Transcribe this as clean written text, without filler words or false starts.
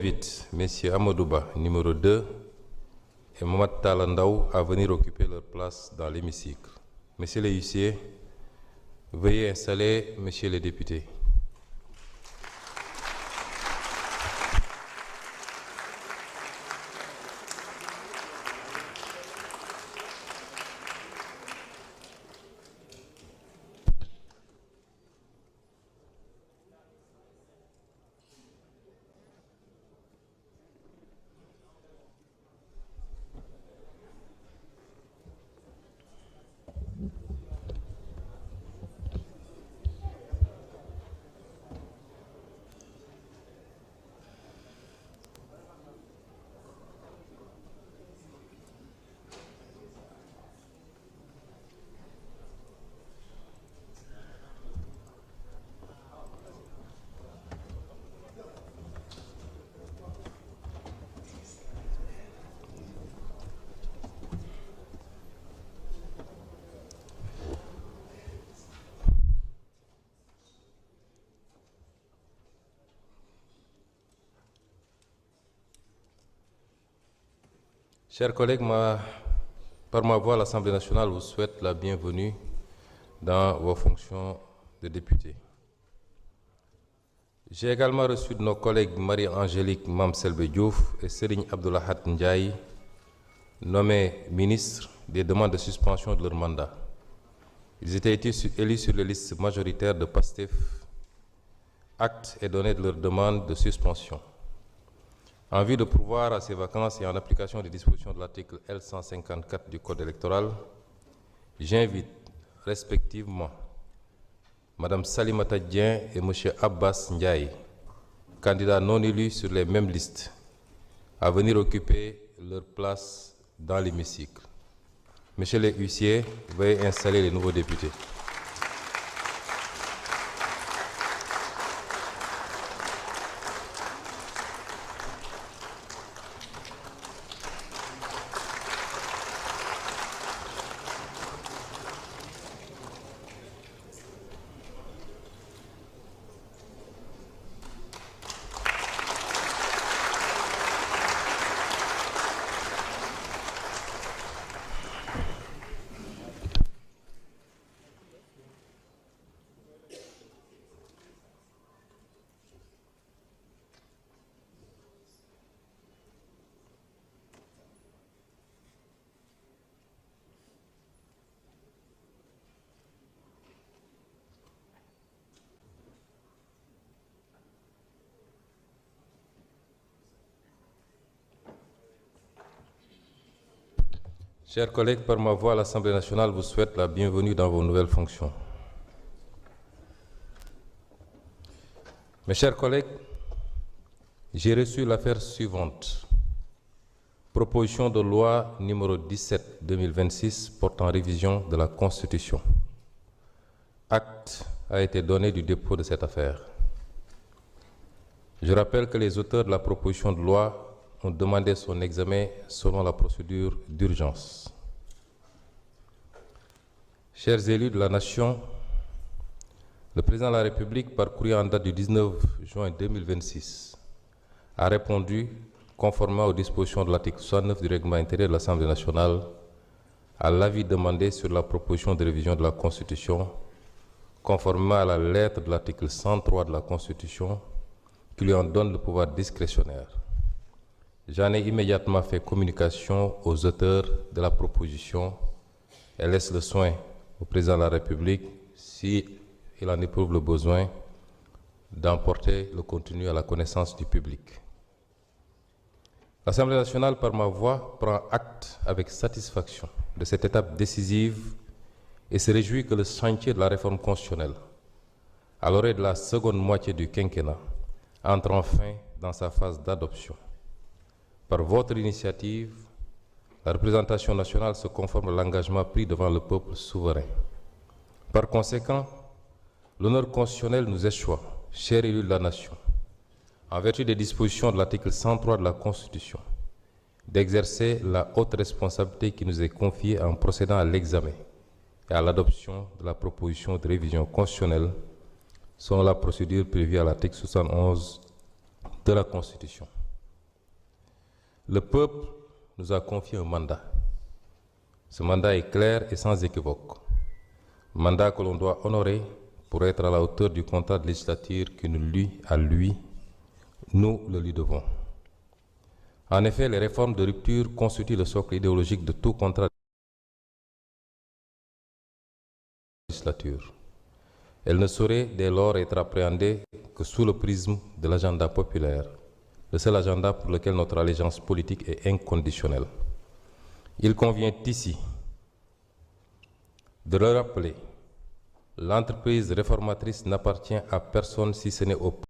J'invite messieurs Amadouba, numéro 2, et Mohamed Talandaou à venir occuper leur place dans l'hémicycle. Messieurs les huissiers, veuillez installer messieurs les députés. Chers collègues, par ma voix, l'Assemblée nationale vous souhaite la bienvenue dans vos fonctions de député. J'ai également reçu de nos collègues Marie-Angélique Mamselbe Diouf et Serigne Abdoulahat Ndiaye, nommés ministres, des demandes de suspension de leur mandat. Ils étaient élus sur les listes majoritaires de PASTEF. Acte est donné de leur demande de suspension. En vue de pourvoir à ces vacances et en application des dispositions de l'article L154 du Code électoral, j'invite respectivement Mme Salimata Dien et M. Abbas Ndiaye, candidats non élus sur les mêmes listes, à venir occuper leur place dans l'hémicycle. Messieurs les huissiers, veuillez installer les nouveaux députés. Chers collègues, par ma voix, l'Assemblée nationale vous souhaite la bienvenue dans vos nouvelles fonctions. Mes chers collègues, j'ai reçu l'affaire suivante. Proposition de loi numéro 17/2026 portant révision de la Constitution. Acte a été donné du dépôt de cette affaire. Je rappelle que les auteurs de la proposition de loi ont demandé son examen selon la procédure d'urgence. Chers élus de la Nation, le Président de la République, par courrier en date du 19 juin 2026, a répondu, conformément aux dispositions de l'article 69 du règlement intérieur de l'Assemblée nationale, à l'avis demandé sur la proposition de révision de la Constitution, conformément à la lettre de l'article 103 de la Constitution, qui lui en donne le pouvoir discrétionnaire. J'en ai immédiatement fait communication aux auteurs de la proposition et laisse le soin au Président de la République, s'il en éprouve le besoin, d'emporter le contenu à la connaissance du public. L'Assemblée nationale, par ma voix, prend acte avec satisfaction de cette étape décisive et se réjouit que le chantier de la réforme constitutionnelle, à l'orée de la seconde moitié du quinquennat, entre enfin dans sa phase d'adoption. Par votre initiative, la représentation nationale se conforme à l'engagement pris devant le peuple souverain. Par conséquent, l'honneur constitutionnel nous échoit, chers élus de la Nation, en vertu des dispositions de l'article 103 de la Constitution, d'exercer la haute responsabilité qui nous est confiée en procédant à l'examen et à l'adoption de la proposition de révision constitutionnelle selon la procédure prévue à l'article 71 de la Constitution. Le peuple nous a confié un mandat. Ce mandat est clair et sans équivoque. Mandat que l'on doit honorer pour être à la hauteur du contrat de législature qui nous lie à lui. Nous le lui devons. En effet, les réformes de rupture constituent le socle idéologique de tout contrat de législature. Elles ne sauraient dès lors être appréhendées que sous le prisme de l'agenda populaire, le seul agenda pour lequel notre allégeance politique est inconditionnelle. Il convient ici de le rappeler, l'entreprise réformatrice n'appartient à personne si ce n'est au